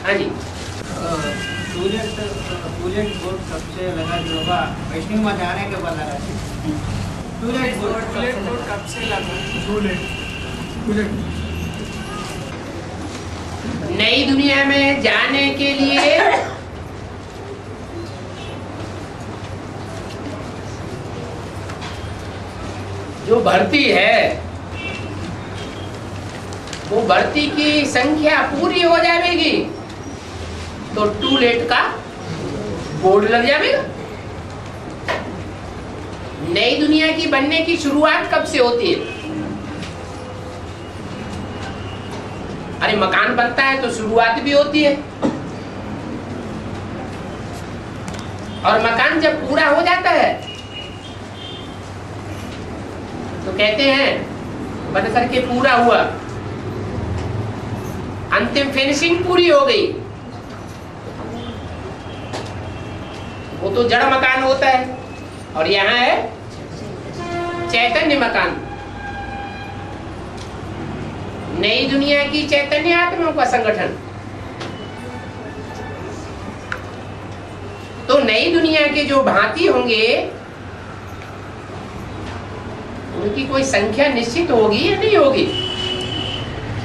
हाँ जी। To let board सबसे लगा जो होगा वैष्णव में जाने के बाद लगा टूलेट बोर्ड कब से लगा? नई दुनिया में जाने के लिए जो भर्ती है वो भर्ती की संख्या पूरी हो जाएगी तो टूलेट का बोर्ड लग जाएगा। नई दुनिया की बनने की शुरुआत कब से होती है? अरे मकान बनता है तो शुरुआत भी होती है, और मकान जब पूरा हो जाता है तो कहते हैं बन करके पूरा हुआ, अंतिम फिनिशिंग पूरी हो गई। वो तो जड़ मकान होता है और यहाँ है चैतन्य मकान। नई दुनिया की चैतन्य आत्माओं का संगठन। तो नई दुनिया के जो भांति होंगे उनकी कोई संख्या निश्चित होगी या नहीं होगी?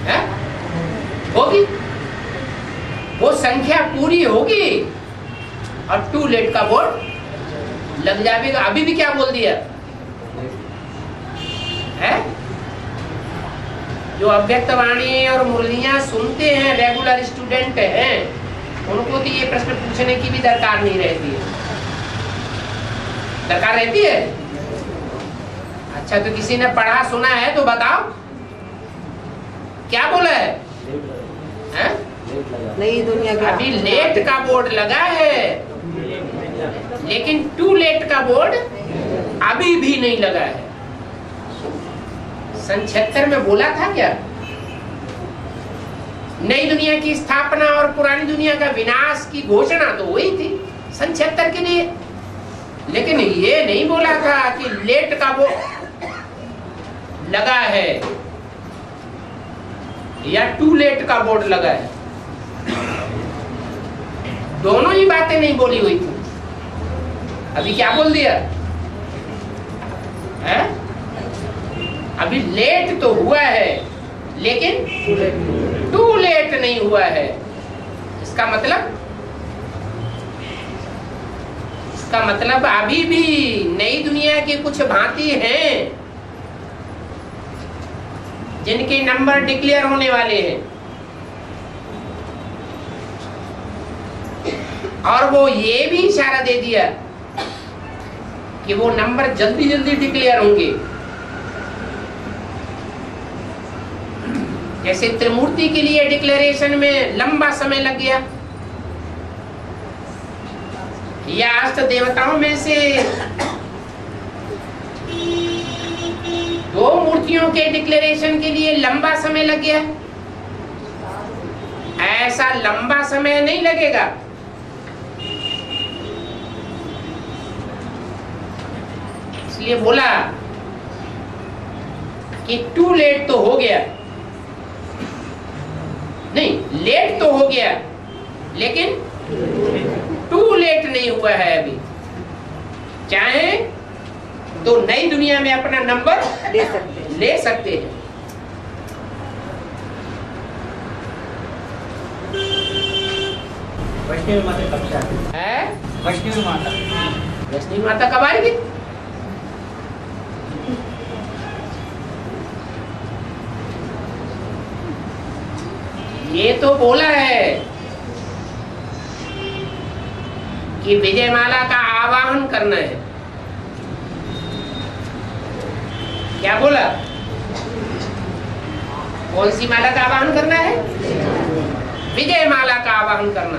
है? होगी। वो संख्या पूरी होगी और टूलेट का बोर्ड लग जाएगा। अभी भी क्या बोल दिया है? जो अव्यक्तवाणी और मुरलियां सुनते हैं, रेगुलर स्टूडेंट हैं, उनको तो ये प्रश्न पूछने की भी दरकार नहीं रहती है। दरकार रहती है? अच्छा, तो किसी ने पढ़ा सुना है तो बताओ क्या बोला है? नई दुनिया का अभी लेट का बोर्ड लगा है, लेकिन टू लेट का बोर्ड अभी भी नहीं लगा है। सन 76 में बोला था क्या? नई दुनिया की स्थापना और पुरानी दुनिया का विनाश की घोषणा तो हुई थी सन 76 के लिए, लेकिन ये नहीं बोला था कि लेट का बोर्ड लगा है या टू लेट का बोर्ड लगा है। दोनों ही बातें नहीं बोली हुई थी। अभी क्या बोल दिया है? अभी लेट तो हुआ है लेकिन टू लेट नहीं हुआ है। इसका मतलब अभी भी नई दुनिया के कुछ भांति हैं जिनके नंबर डिक्लेयर होने वाले हैं, और वो ये भी इशारा दे दिया कि वो नंबर जल्दी जल्दी डिक्लेयर होंगे। जैसे त्रिमूर्ति के लिए डिक्लेरेशन में लंबा समय लग गया, या अष्ट देवताओं में से 2 मूर्तियों के डिक्लेरेशन के लिए लंबा समय लग गया। ऐसा लंबा समय नहीं लगेगा। इसलिए बोला कि टू लेट तो हो गया, नहीं लेट तो हो गया लेकिन टू लेट नहीं हुआ है। अभी चाहे तो नई दुनिया में अपना नंबर ले सकते हैं। वैष्णवी माता कब से आती है? वैष्णवी माता कब आएगी? ये तो बोला है कि विजयमाला का आवाहन करना है। क्या बोला? कौन सी माला का आवाहन करना है? विजय माला का आवाहन करना।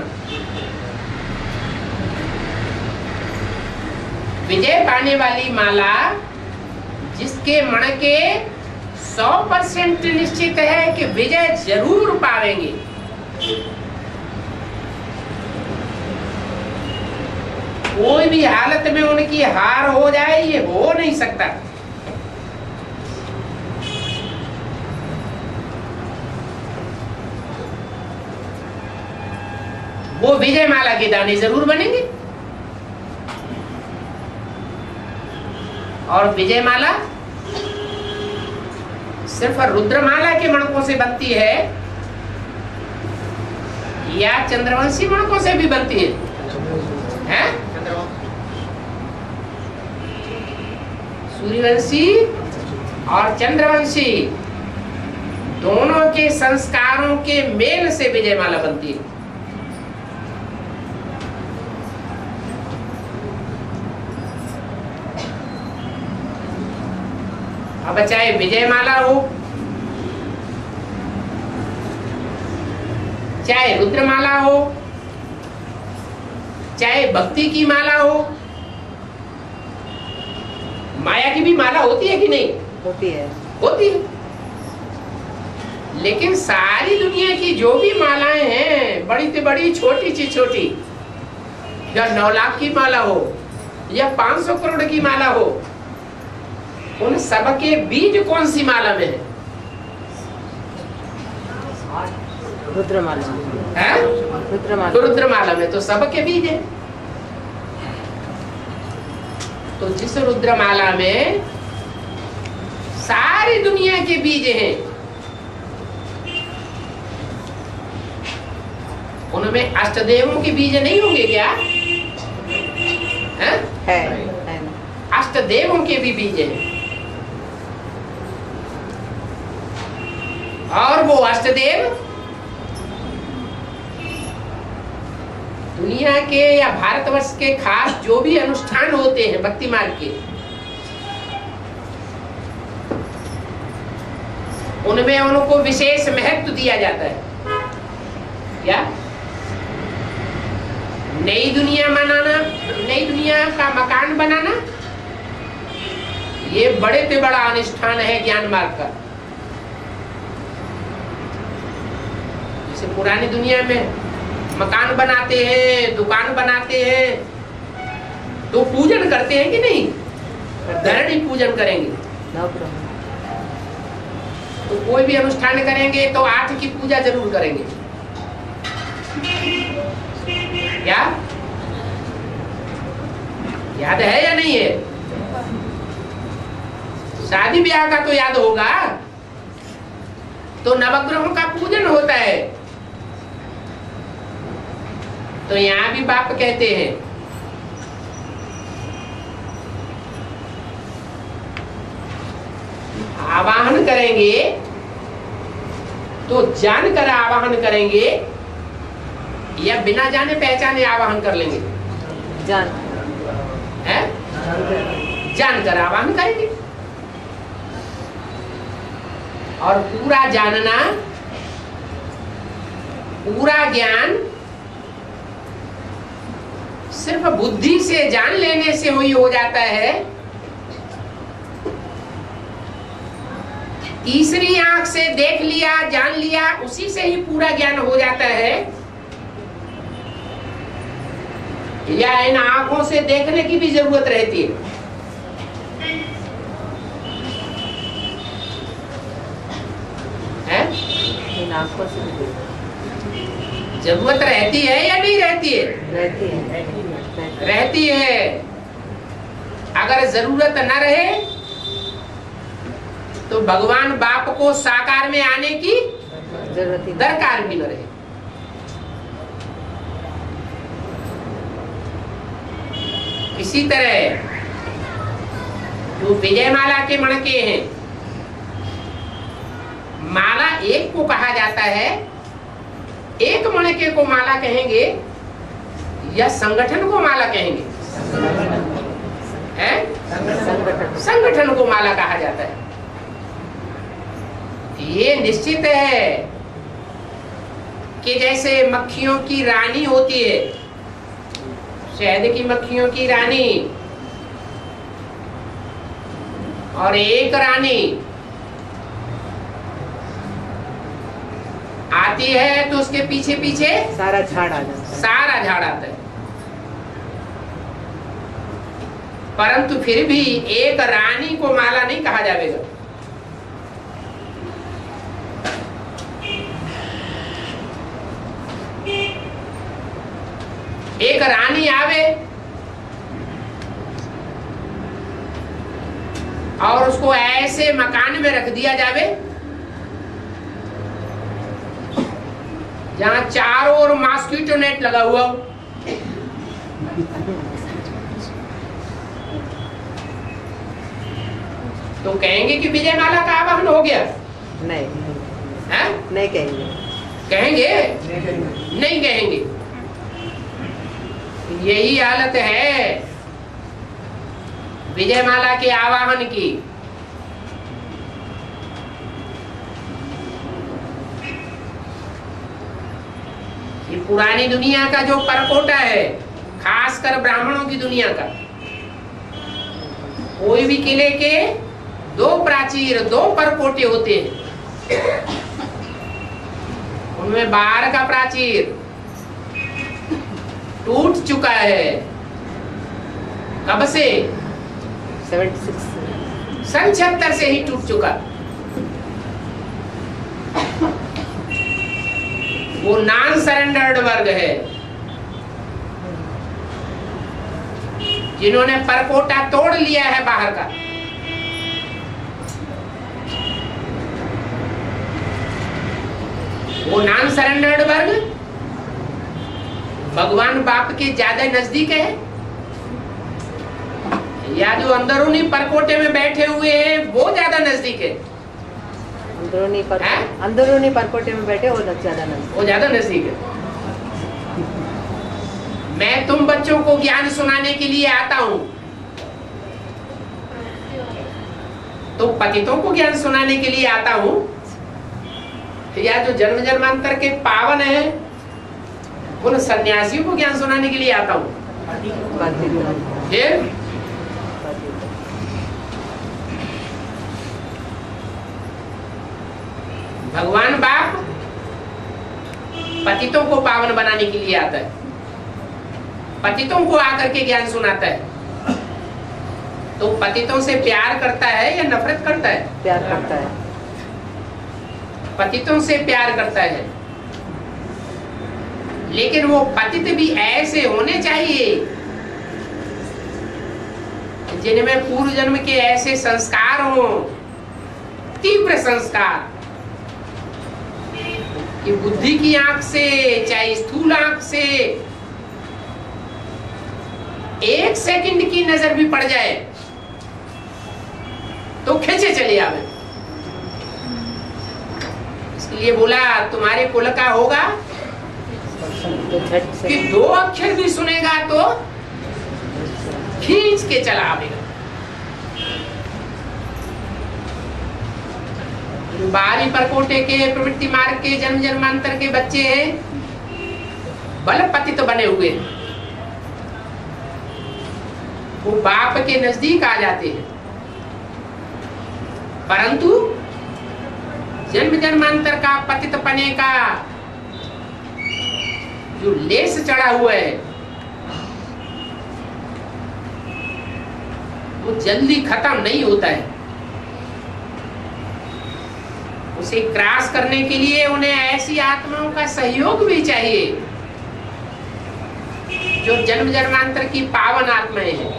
विजय पाने वाली माला जिसके मन के 100% निश्चित है कि विजय जरूर पावेंगे। कोई भी हालत में उनकी हार हो जाए ये हो नहीं सकता। वो विजय माला के दाने जरूर बनेंगे। और विजय माला सिर्फ रुद्रमाला के मणकों से बनती है या चंद्रवंशी मणकों से भी बनती है? हैं? सूर्यवंशी और चंद्रवंशी दोनों के संस्कारों के मेल से विजय माला बनती है। अब चाहे विजय माला हो, चाहे रुद्रमाला हो, चाहे भक्ति की माला हो, माया की भी माला होती है कि नहीं? होती है। होती है। लेकिन सारी दुनिया की जो भी मालाएं हैं, बड़ी से बड़ी, छोटी से छोटी, या 9 लाख की माला हो या 500 करोड़ की माला हो, उन सबके बीज कौन सी माला में है? रुद्रमाला है? रुद्रमाला तो रुद्रमाला में तो सबके बीज है। तो जिस रुद्रमाला में सारी दुनिया के बीज हैं, उनमें अष्टदेवों के बीज नहीं होंगे क्या? है। अष्टदेवों के भी बीज हैं। और वो अष्टदेव दुनिया के या भारतवर्ष के खास जो भी अनुष्ठान होते हैं भक्ति मार्ग के, उनमें उनको विशेष महत्व दिया जाता है। क्या? नई दुनिया बनाना, नई दुनिया का मकान बनाना, ये बड़े से बड़ा अनुष्ठान है ज्ञान मार्ग का। जैसे पुरानी दुनिया में मकान बनाते हैं, दुकान बनाते हैं, तो पूजन करते हैं कि नहीं? धरणी पूजन करेंगे। तो कोई भी अनुष्ठान करेंगे तो 8 की पूजा जरूर करेंगे। क्या याद है या नहीं है? शादी ब्याह का तो याद होगा। तो नवग्रहों का पूजन होता है। तो यहाँ भी बाप कहते हैं आवाहन करेंगे तो जानकर आवाहन करेंगे या बिना जाने पहचाने आवाहन कर लेंगे? जानकर आवाहन करेंगे। और पूरा जानना, पूरा ज्ञान सिर्फ बुद्धि से जान लेने से ही हो जाता है। तीसरी आंख से देख लिया, जान लिया, उसी से ही पूरा ज्ञान हो जाता है। या इन आंखों से देखने की भी जरूरत रहती है? इन आंखों से जरूरत रहती है या नहीं रहती है? रहती है। रहती है। अगर जरूरत न रहे तो भगवान बाप को साकार में आने की जरूरत दरकार भी न रहे। इसी तरह जो विजय माला के मणके हैं, माला एक को कहा जाता है। एक मणके को माला कहेंगे या संगठन को माला कहेंगे? संगठन को माला कहा जाता है। ये निश्चित है कि जैसे मक्खियों की रानी होती है, शहद की मक्खियों की रानी, और एक रानी आती है तो उसके पीछे पीछे सारा झाड़ आ जाता है। सारा झाड़ आता है। परंतु फिर भी एक रानी को माला नहीं कहा जाएगा। एक रानी आवे और उसको ऐसे मकान में रख दिया जावे जहां चारों ओर मॉस्किटो नेट लगा हुआ हो, तो कहेंगे कि विजय माला का आवाहन हो गया? नहीं है? नहीं कहेंगे। कहेंगे? नहीं कहेंगे। यही हालत है विजय माला के आवाहन की। ये पुरानी दुनिया का जो परकोटा है, खासकर ब्राह्मणों की दुनिया का, कोई भी किले के दो प्राचीर, दो परकोटे होते हैं। उनमें बाहर का प्राचीर टूट चुका है। कब से? 76 सन 76 से ही टूट चुका। वो नॉन सरेंडर्ड वर्ग है, जिन्होंने परकोटा तोड़ लिया है बाहर का। वो नॉन सरेंडर्ड वर्ग भगवान बाप के ज्यादा नजदीक है, या जो अंदरूनी परकोटे में बैठे हुए हैं वो ज्यादा नजदीक है? अंदरूनी परकोटे में बैठे वो ज्यादा नजदीक, वो ज्यादा नजदीक है। मैं तुम बच्चों को ज्ञान सुनाने के लिए आता हूं, तो पतितों को ज्ञान सुनाने के लिए आता हूं, या जो जन्म जन्मांतर के पावन है उन सन्यासियों को ज्ञान सुनाने के लिए आता हूं? फिर भगवान बाप पतितों को पावन बनाने के लिए आता है, पतितों को आकर के ज्ञान सुनाता है। तो पतितों से प्यार करता है या नफरत करता है? प्यार करता है। पतितों से प्यार करता है, लेकिन वो पतित भी ऐसे होने चाहिए जिनमें पूर्व जन्म के ऐसे संस्कार हो, तीव्र संस्कार, कि बुद्धि की आंख से चाहे स्थूल आंख से एक सेकंड की नजर भी पड़ जाए तो खींचे चले आवे। इसलिए बोला तुम्हारे कुल का होगा कि दो अक्षर भी सुनेगा तो खींच के चला आवेगा। बाहरी परकोटे के, प्रवृत्ति मार्ग के, जन्म जन्मांतर के बच्चे हैं, बल पतित बने हुए, वो बाप के नजदीक आ जाते हैं, परंतु जन्म जन्मांतर का पतित पने का जो लेस चढ़ा हुआ है वो जल्दी खत्म नहीं होता है। उसे क्रॉस करने के लिए उन्हें ऐसी आत्माओं का सहयोग भी चाहिए जो जन्म जन्मांतर की पावन आत्माएं हैं,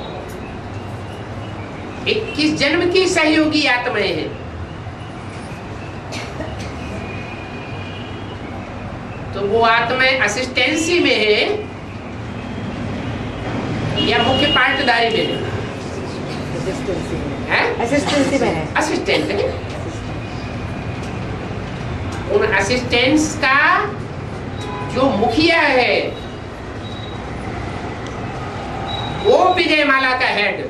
21 जन्म की सहयोगी आत्माएं हैं। तो वो आत्माएं असिस्टेंसी में है या मुख्य पार्टदारी में है? असिस्टेंसी में है। असिस्टेंट है। उन असिस्टेंट्स का जो मुखिया है वो विजय माला का हेड,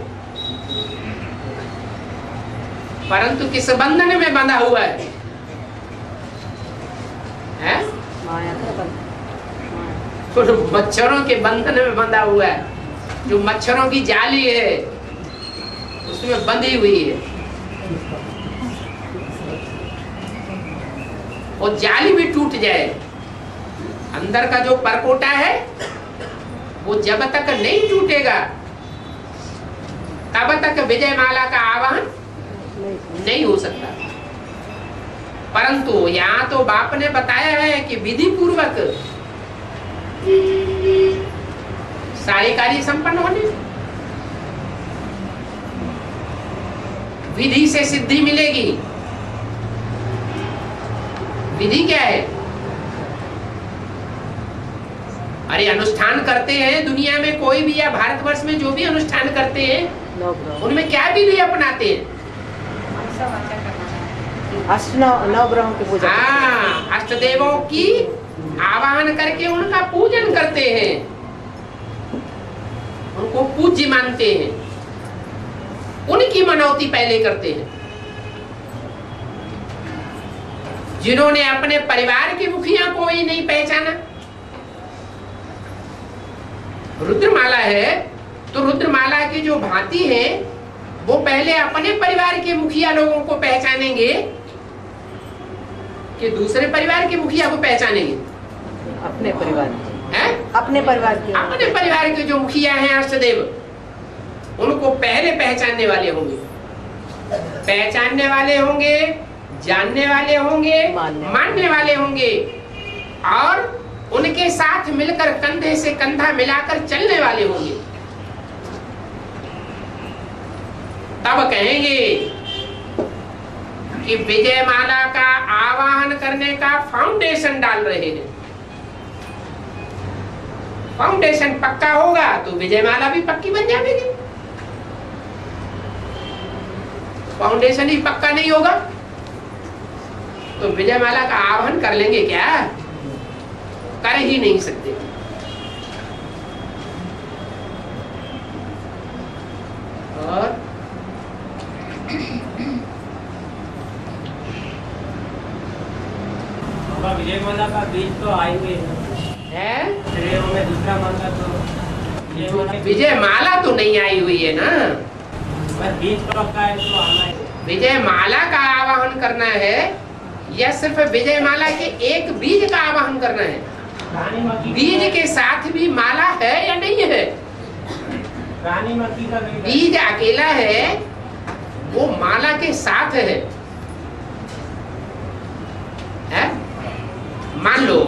परंतु किस बंधन में बंधा हुआ है? तो मच्छरों के बंधन में बंधा हुआ है। जो मच्छरों की जाली है उसमें बंधी हुई है, और जाली भी टूट जाए, अंदर का जो परकोटा है वो जब तक नहीं टूटेगा तब तक विजय माला का आवाहन नहीं हो सकता। परंतु यहाँ तो बाप ने बताया है कि विधि पूर्वक सारे कार्य संपन्न होने। विधि से सिद्धि मिलेगी। विधि क्या है? अरे अनुष्ठान करते हैं दुनिया में कोई भी, या भारतवर्ष में जो भी अनुष्ठान करते हैं उनमें क्या विधि अपनाते हैं? नवग्रहों की पूजा। हाँ, अष्ट देवों की आवाहन करके उनका पूजन करते हैं, उनको पूज्य मानते हैं, उनकी मनौती पहले करते हैं। जिन्होंने अपने परिवार के मुखिया को ही नहीं पहचाना, रुद्रमाला है तो रुद्रमाला की जो भांति है वो पहले अपने परिवार के मुखिया लोगों को पहचानेंगे कि दूसरे परिवार के मुखिया को पहचानेंगे? अपने परिवार हैं? अपने परिवार के जो मुखिया हैं अष्टदेव, उनको पहले पहचानने वाले होंगे, जानने वाले होंगे, मानने वाले होंगे, और उनके साथ मिलकर कंधे से कंधा मिलाकर चलने वाले होंगे। तब कहेंगे कि विजयमाला का आवाहन करने का फाउंडेशन डाल रहे हैं। फाउंडेशन पक्का होगा तो विजयमाला भी पक्की बन जाएगी। फाउंडेशन ही पक्का नहीं होगा तो विजयमाला का आवाहन कर लेंगे क्या? कर ही नहीं सकते। और विजयमाला का बीज तो आए हुए है, में दूसरा माला तो विजयमाला तो नहीं आई हुई है ना, बीज पक्का है तो आना है। विजयमाला का आवाहन करना है या सिर्फ विजयमाला के एक बीज का आवाहन करना है? बीज के साथ भी माला है या नहीं है? रानी मक्खी का बीज अकेला है, वो माला के साथ है। मान लो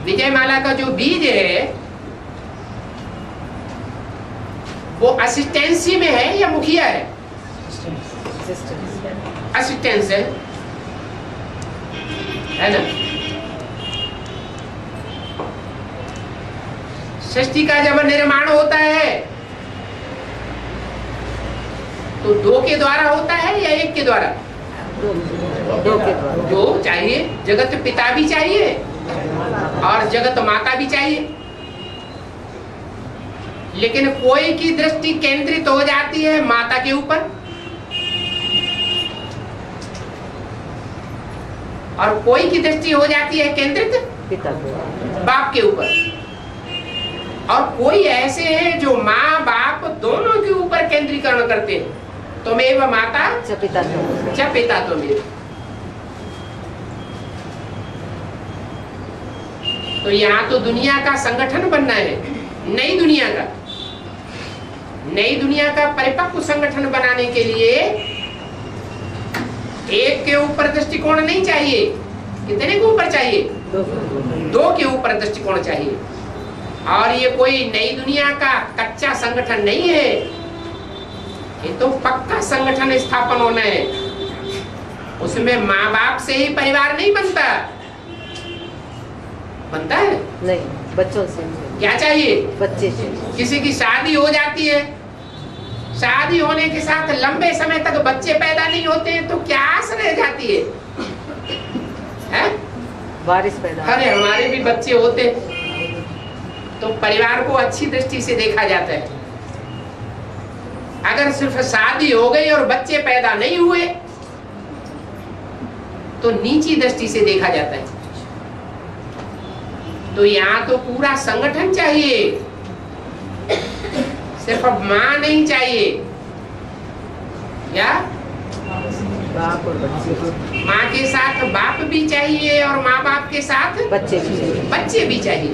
विजयमाला का जो बीज है वो असिस्टेंसी में है या मुखिया है? असिस्टेंस है ना। सृष्टि का जब निर्माण होता है तो दो के द्वारा होता है या एक के द्वारा? दो के द्वारा। दो चाहिए, जगत पिता भी चाहिए और जगत माता भी चाहिए। लेकिन कोई की दृष्टि केंद्रित हो जाती है माता के ऊपर और कोई की दृष्टि हो जाती है केंद्रित पिता बाप के ऊपर, और कोई ऐसे हैं जो माँ बाप दोनों के ऊपर केंद्रीकरण करते हैं। तुमेव माता च पिता तुमेव। तो यहाँ तो दुनिया का संगठन बनना है, नई दुनिया का परिपक्व संगठन बनाने के लिए एक के ऊपर दृष्टिकोण नहीं चाहिए। कितने के ऊपर चाहिए? दो के ऊपर दृष्टिकोण चाहिए। और ये कोई नई दुनिया का कच्चा संगठन नहीं है, ये तो पक्का संगठन स्थापन होना है। उसमें माँ बाप से ही परिवार नहीं बनता है नहीं, बच्चों से। क्या चाहिए? बच्चे से। किसी की शादी हो जाती है, शादी होने के साथ लंबे समय तक बच्चे पैदा नहीं होते हैं तो क्या आस रह जाती है? वारिस पैदा। अरे हमारे भी बच्चे होते तो परिवार को अच्छी दृष्टि से देखा जाता है। अगर सिर्फ शादी हो गई और बच्चे पैदा नहीं हुए तो नीची दृष्टि से देखा जाता है। तो यहाँ तो पूरा संगठन चाहिए, सिर्फ माँ नहीं चाहिए। क्या? बाप और बच्चे। माँ के साथ बाप भी चाहिए और माँ बाप के साथ बच्चे भी चाहिए।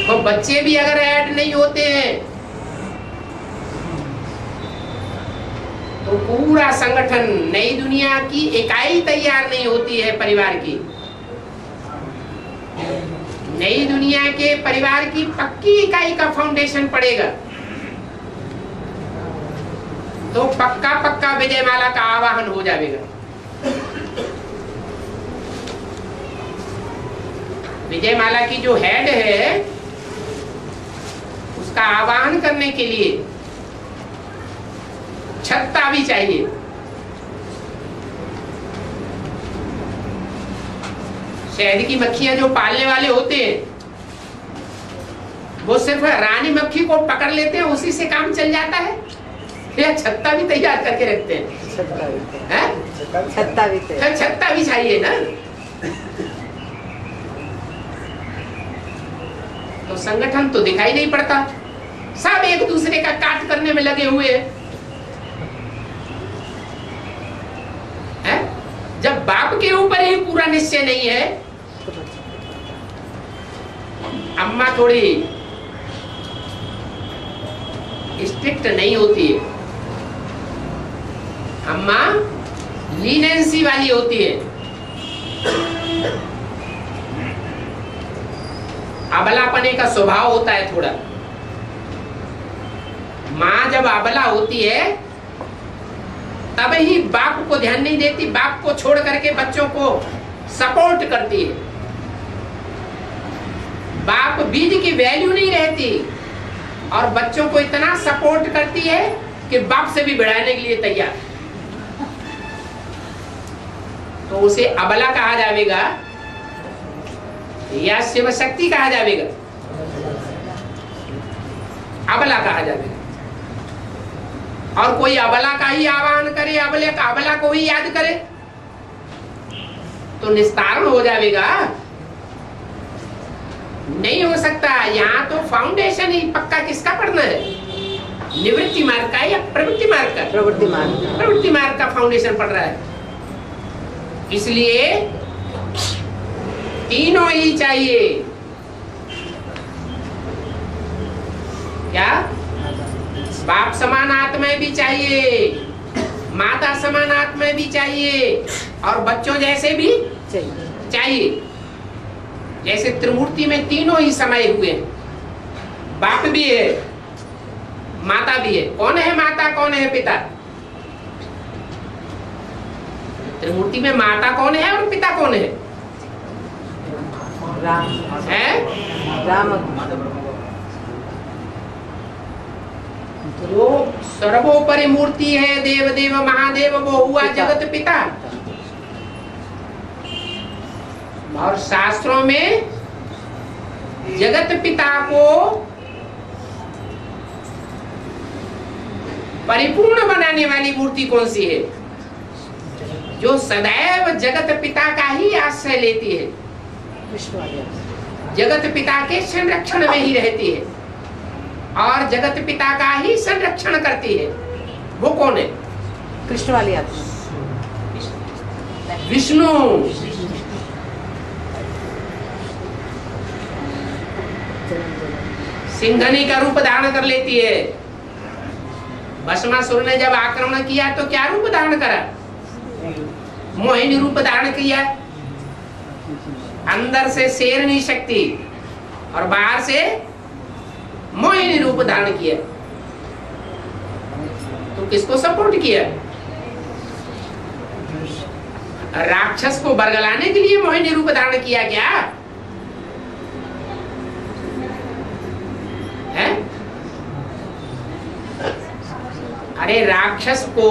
तो बच्चे भी अगर ऐड नहीं होते हैं तो पूरा संगठन, नई दुनिया की इकाई तैयार नहीं होती है परिवार की। नई दुनिया के परिवार की पक्की इकाई का फाउंडेशन पड़ेगा, तो पक्का पक्का विजयमाला का आवाहन हो जाएगा। विजयमाला की जो हेड है उसका आवाहन करने के लिए छत्ता भी चाहिए। शहद की मक्खियां जो पालने वाले होते हैं वो सिर्फ रानी मक्खी को पकड़ लेते हैं, उसी से काम चल जाता है, या छत्ता भी तैयार करके रखते हैं? छत्ता भी चाहिए ना। तो संगठन तो दिखाई नहीं पड़ता, सब एक दूसरे का काट करने में लगे हुए हैं। जब बाप के ऊपर ही पूरा निश्चय नहीं है, अम्मा थोड़ी स्ट्रिक्ट नहीं होती है, अम्मा लीनेंसी वाली होती है, अबलापने का स्वभाव होता है थोड़ा। माँ जब अबला होती है तब ही बाप को ध्यान नहीं देती, बाप को छोड़ करके बच्चों को सपोर्ट करती है। बाप बीज की वैल्यू नहीं रहती और बच्चों को इतना सपोर्ट करती है कि बाप से भी बढ़ाने के लिए तैयार। तो उसे अबला कहा जाएगा या शिव शक्ति कहा जाएगा? अबला कहा जाएगा। और कोई अबला का ही आह्वान करे, अबला को ही याद करे तो निस्तारण हो जाएगा? नहीं हो सकता। यहाँ तो फाउंडेशन ही पक्का किसका पढ़ना है? निवृत्ति मार्ग का या प्रवृत्ति मार्ग का? प्रवृत्ति मार्ग का फाउंडेशन पढ़ रहा है। इसलिए तीनों ही चाहिए। क्या? बाप समान आत्मा भी चाहिए, माता समान आत्मा भी चाहिए, और बच्चों जैसे भी चाहिए। जैसे त्रिमूर्ति में तीनों ही समाये हुए हैं, बाप भी है, माता भी है। कौन है माता, कौन है पिता? त्रिमूर्ति में माता कौन है और पिता कौन है? राम। जो सर्वोपरि मूर्ति है, देव देव महादेव, वो हुआ जगत पिता। और शास्त्रों में जगत पिता को परिपूर्ण बनाने वाली मूर्ति कौन सी है? जो सदैव जगत पिता का ही आश्रय लेती है, जगत पिता के संरक्षण में ही रहती है और जगत पिता का ही संरक्षण करती है। वो कौन है? कृष्ण वाली आत्मा, विष्णु। सिंघनी का रूप धारण कर लेती है। भस्मासुर ने जब आक्रमण किया तो क्या रूप धारण करा? मोहिनी रूप धारण किया। अंदर से शेरनी शक्ति और बाहर से मोहिनी रूप धारण किया। तो किसको सपोर्ट किया? राक्षस को बरगलाने के लिए मोहिनी रूप धारण किया क्या है? अरे राक्षस को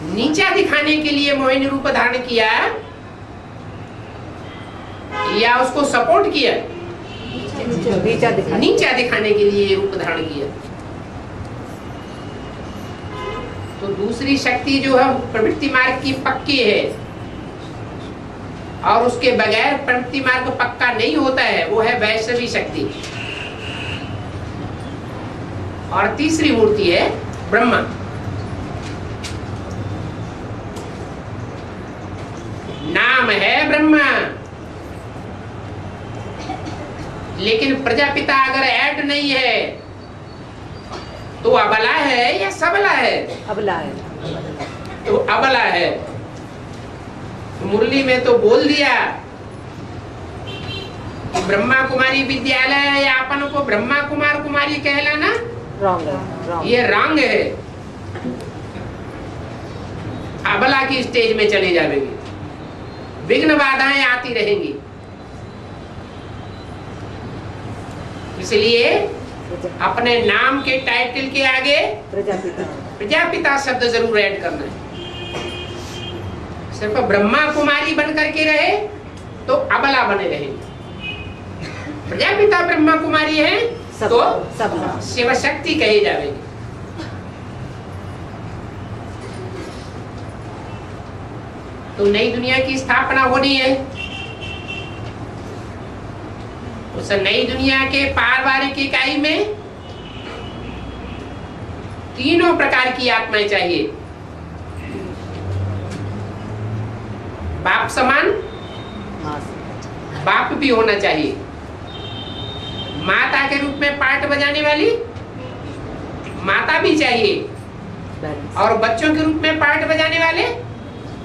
नीचा दिखाने के लिए मोहिनी रूप धारण किया या उसको सपोर्ट किया? नीचा दिखाने के लिए रूप धारण किया। तो दूसरी शक्ति जो है प्रवृत्ति मार्ग की पक्की है और उसके बगैर प्रवृत्ति मार्ग पक्का नहीं होता है, वो है वैष्णवी शक्ति। और तीसरी मूर्ति है ब्रह्मा। नाम है ब्रह्मा, लेकिन प्रजापिता अगर ऐड नहीं है तो अबला है या सबला है? अबला है। तो अबला है। मुरली में तो बोल दिया कि ब्रह्मा कुमारी विद्यालय है या अपन को ब्रह्मा कुमार कुमारी कहलाना रॉन्ग है, रॉन्ग। ये रॉन्ग है। अबला की स्टेज में चले जाएंगे, विघ्न बाधाएं आती रहेंगी। इसलिए अपने नाम के टाइटल के आगे प्रजापिता। प्रजापिता शब्द जरूर ऐड करना है। सिर्फ ब्रह्मा कुमारी बन करके रहे तो अबला बने रहेंगे। प्रजापिता ब्रह्मा कुमारी है तो सब शिव शक्ति कहे जाएंगे। तो नई दुनिया की स्थापना होनी है। उस नई दुनिया के पारिवारिक इकाई में तीनों प्रकार की आत्माएं चाहिए। बाप समान बाप भी होना चाहिए, माता के रूप में पार्ट बजाने वाली माता भी चाहिए, और बच्चों के रूप में पार्ट बजाने वाले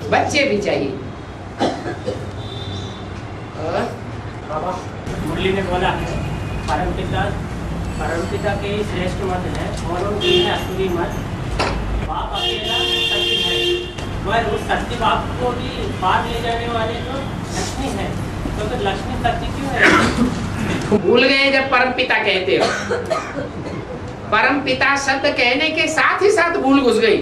बच्चे भी चाहिए। मुरली ने बोला है परमपिता के ही श्रेष्ठ मत है और उनकी है असुरी मत। बाप अकेला सत्य है, मगर उस सत्य बाप को भी पार ले जाने वाले तो लक्ष्मी है। तो लक्ष्मी सत्य क्यों है? भूल गए जब परम पिता कहते हो। परम पिता शब्द कहने के साथ ही साथ भूल घुस गई।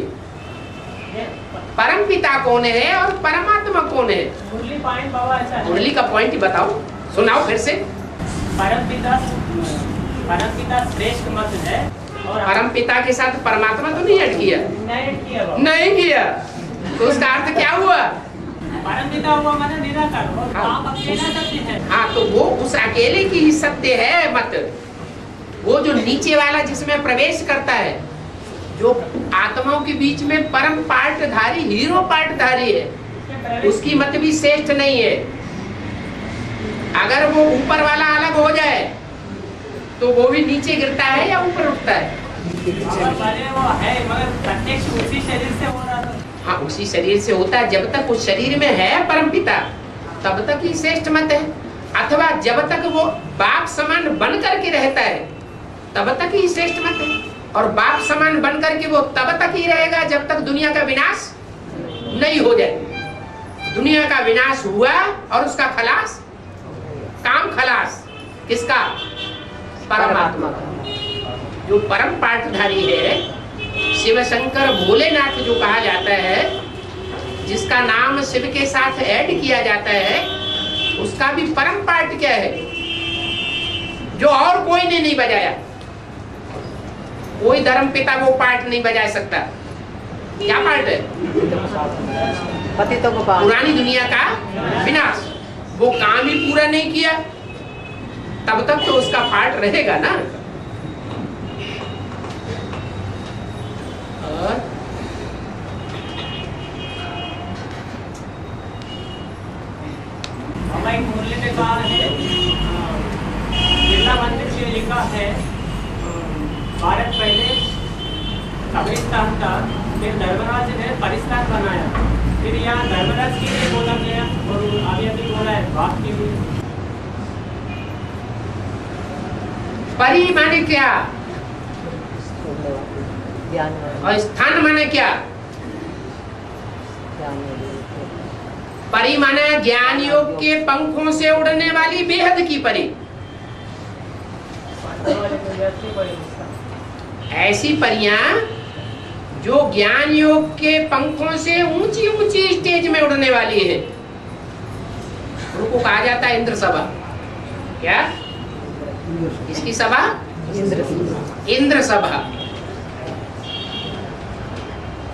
परम पिता कौन है और परमात्मा कौन है? मुरली पॉइंट बाबा ऐसा है। मुरली का पॉइंट ही बताओ, सुनाओ फिर से। परमपिता श्रेष्ठ मत है और परम पिता के साथ परमात्मा तो नहीं ऐड किया? नहीं किया। तो उसका अर्थ क्या हुआ? परमपिता हुआ माने निराकार और बाप अकेला सत्य है। हाँ, तो वो उस अकेले की ही सत्य है मत। वो जो नीचे वाला जिसमें प्रवेश करता है, जो आत्माओं के बीच में परम पार्टधारी हीरो पार्टधारी है, उसकी मत भी श्रेष्ठ नहीं है। अगर वो ऊपर वाला अलग हो जाए तो वो भी नीचे गिरता है या ऊपर उठता है? वो है मगर प्रत्यक्ष उसी शरीर से हो रहा था। हाँ, उसी शरीर से होता है। जब तक उस शरीर में है परमपिता तब तक ही श्रेष्ठ मत है, अथवा जब तक वो बाप समान बन करके रहता है तब तक ही श्रेष्ठ मत है। और बाप समान बन करके वो तब तक ही रहेगा जब तक दुनिया का विनाश नहीं हो जाए। दुनिया का विनाश हुआ और उसका खलास, काम खलास किसका? परमात्मा का। जो परम पाठधारी है, शिव शंकर भोलेनाथ जो कहा जाता है, जिसका नाम शिव के साथ ऐड किया जाता है, उसका भी परम पाठ क्या है जो और कोई ने नहीं बजाया? कोई धर्म पिता वो पाठ नहीं बजा सकता। क्या पाठ है? पतितों को पार। पुरानी दुनिया का विनाश। वो काम ही पूरा नहीं किया तब तक तो उसका पाठ रहेगा ना। और हमारे मुरली में कहा है, बिरला मंदिर में लिखा है भारत पहले कब्रिस्तान था, फिर धर्मराज ने परिस्तान बनाया, फिर यहाँ धर्मराज के लिए बोला गया और अभी अभी बोला है बाप के लिए। परि माने क्या ज्ञान और स्थान माने क्या? परि माने ज्ञान योग के पंखों से उड़ने वाली बेहद की परी। ऐसी परियां जो ज्ञान योग के पंखों से ऊंची ऊंची स्टेज में उड़ने वाली है, उनको कहा जाता है इंद्र सभा। क्या? इसकी सभा? इंद्र सभा।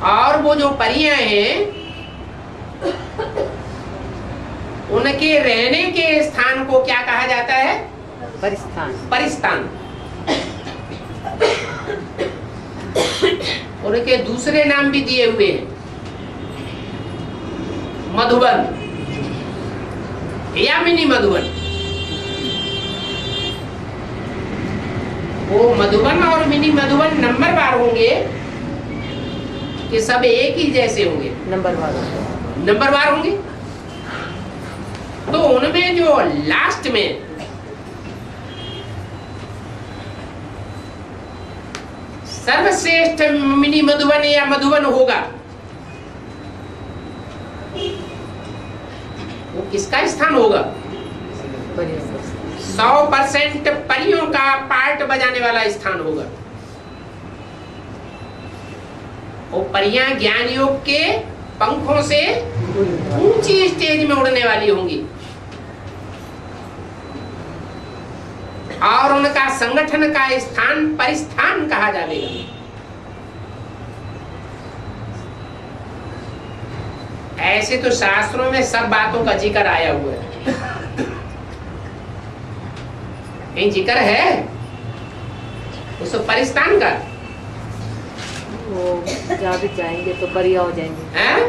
और वो जो परियां हैं, उनके रहने के स्थान को क्या कहा जाता है? परिस्थान। परिस्थान। उनके दूसरे नाम भी दिए हुए हैं, मधुबन या मिनी मधुबन। वो मधुबन और मिनी मधुबन नंबरवार होंगे कि सब एक ही जैसे होंगे? नंबरवार होंगे। तो उनमें जो लास्ट में सर्वश्रेष्ठ मिनी मधुवन या मधुवन होगा, वो किसका स्थान होगा? 100% परियों का पार्ट बजाने वाला स्थान होगा। वो परियां ज्ञान योग के पंखों से ऊंची स्टेज में उड़ने वाली होंगी और उनका संगठन का स्थान परिस्थान कहा जाएगा। ऐसे तो शास्त्रों में सब बातों का जिक्र आया हुआ है। कहीं जिक्र है उस परिस्थान का? वो जहाँ भी जाएंगे तो परिया हो जाएंगे, हैं?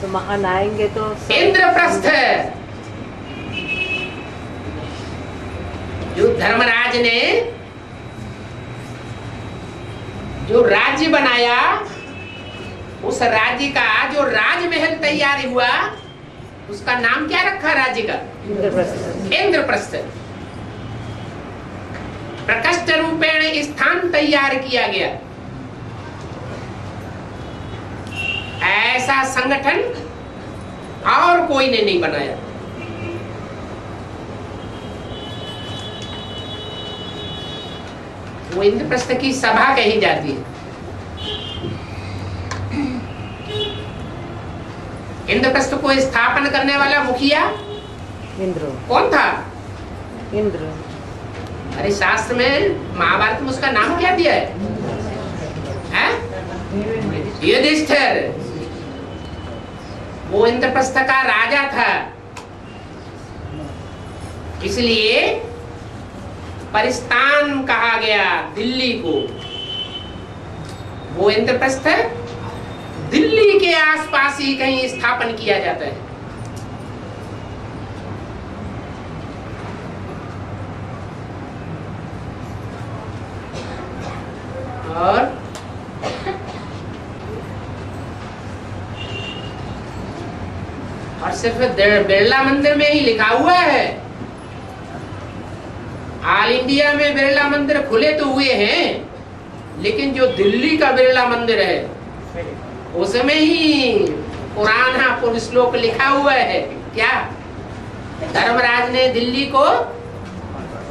तो महान आएंगे तो इंद्रप्रस्थ जो धर्मराज ने जो राज्य बनाया, उस राज्य का जो राजमहल तैयार हुआ, उसका नाम क्या रखा राज्य का? इंद्रप्रस्थ। इंद्रप्रस्थ। प्रकष्ट रूपेण स्थान तैयार किया गया। ऐसा संगठन और कोई ने नहीं बनाया। वो इंद्रप्रस्थ की सभा कही जाती है। इंद्रप्रस्थ को स्थापन करने वाला मुखिया इंद्र। कौन था? इंद्र। अरे शास्त्र में महाभारत में उसका नाम क्या दिया है? युधिष्ठिर। वो इंद्रप्रस्थ का राजा था, इसलिए परिस्थान कहा गया दिल्ली को। वो इंद्रप्रस्थ दिल्ली के आसपास ही कहीं स्थापन किया जाता है। और सिर्फ बिरला मंदिर में ही लिखा हुआ है। ऑल इंडिया में बिरला मंदिर खुले तो हुए हैं, लेकिन जो दिल्ली का बिरला मंदिर है उसमें ही पुराना श्लोक लिखा हुआ है। क्या? धर्मराज ने दिल्ली को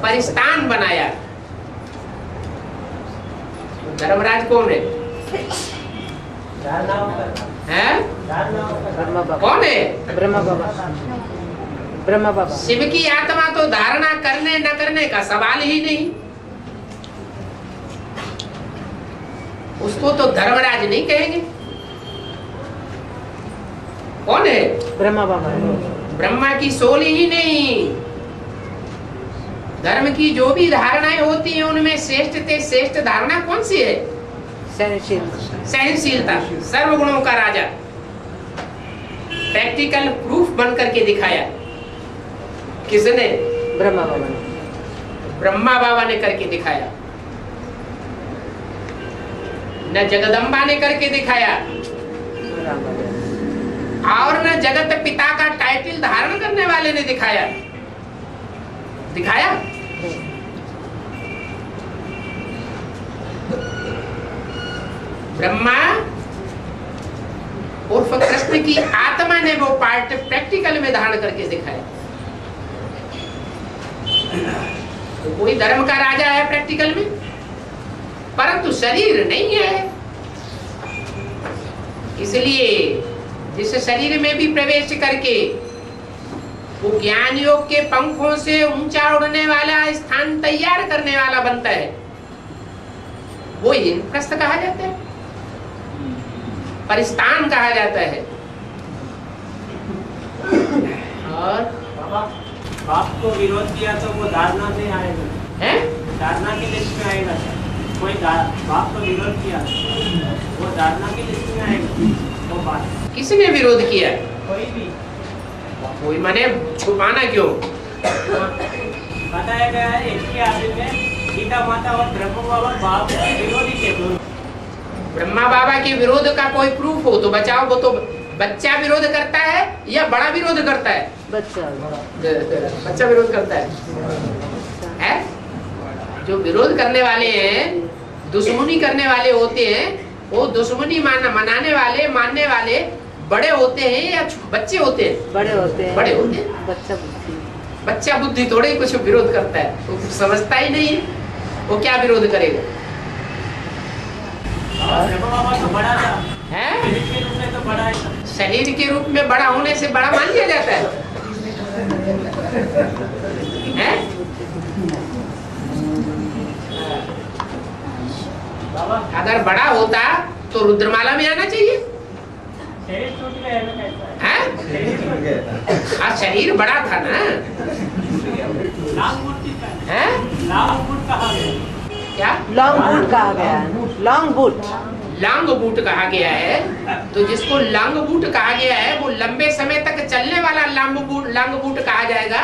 परिस्थान बनाया। धर्मराज कौन है? ब्रह्मा बाबा। कौन है? ब्रह्मा बाबा। ब्रह्मा बाबा। शिव की आत्मा तो धारणा करने न करने का सवाल ही नहीं। उसको तो धर्मराज नहीं कहेंगे। कौन है? ब्रह्मा बाबा। ब्रह्मा की सोल ही नहीं। धर्म की जो भी धारणाएं होती हैं उनमें श्रेष्ठ धारणा कौन सी है? सहनशीलता। सहनशीलता। सर्वगुणों का राजा। प्रैक्टिकल प्रूफ बन करके दिखाया। किसने? ब्रह्मा बाबा ने। ब्रह्मा बाबा ने करके दिखाया, न जगदम्बा ने करके दिखाया, और न जगत पिता का टाइटल धारण करने वाले ने दिखाया। दिखाया? ब्रह्मा उर्फ कृष्ण की आत्मा ने वो पार्ट प्रैक्टिकल में धारण करके दिखाया। तो कोई धर्म का राजा है प्रैक्टिकल में, परंतु शरीर नहीं है। इसलिए जिस शरीर में भी प्रवेश करके वो ज्ञान योग के पंखों से ऊंचा उड़ने वाला स्थान तैयार करने वाला बनता है, वो इंद्रप्रस्थ कहा जाता है, परिस्थान कहा जाता है। और बाप को विरोध किया तो वो धारणा में आएगा, है धारणा की लिस्ट में आएगा। कोई बाप को विरोध किया वो धारणा की लिस्ट में आएगा। वो बात किसने विरोध किया? कोई भी। कोई माने छुपाना क्यों? बताया गया है एक ही आदमी में गीता माता और ब्रह्मा बाबा बाप के विरोधी थे दोनों। ब्रह्मा बाबा के विरोध का कोई प्रूफ हो तो बचाओ। वो तो बच्चा विरोध करता है या बड़ा विरोध करता है? बच्चा। बच्चा विरोध करता है? जो विरोध करने वाले हैं, दुश्मनी करने वाले होते हैं, वो दुश्मनी मनाने वाले, मानने वाले बड़े होते हैं या बच्चे होते हैं? बड़े होते हैं। बड़े होते हैं। बच्चा बुद्धि थोड़े ही कुछ विरोध करता है, वो कुछ समझता ही नहीं है, वो क्या विरोध करेगा? तो बड़ा था है शरीर के रूप में, तो बड़ा है। शरीर के रूप में बड़ा होने से बड़ा मान लिया जाता है? बाबा अगर बड़ा होता तो रुद्रमाला में आना चाहिए। शरीर टूट गया है ना, कैसा है? हाँ, शरीर बड़ा था ना। लांग बूट है लांग बूट कहा गया। क्या? लॉन्ग बूट कहा गया है। लॉन्ग बूट, लॉन्ग बूट कहा गया है। तो जिसको लॉन्ग बूट कहा गया है वो लंबे समय तक चलने वाला लॉन्ग बूट कहा जाएगा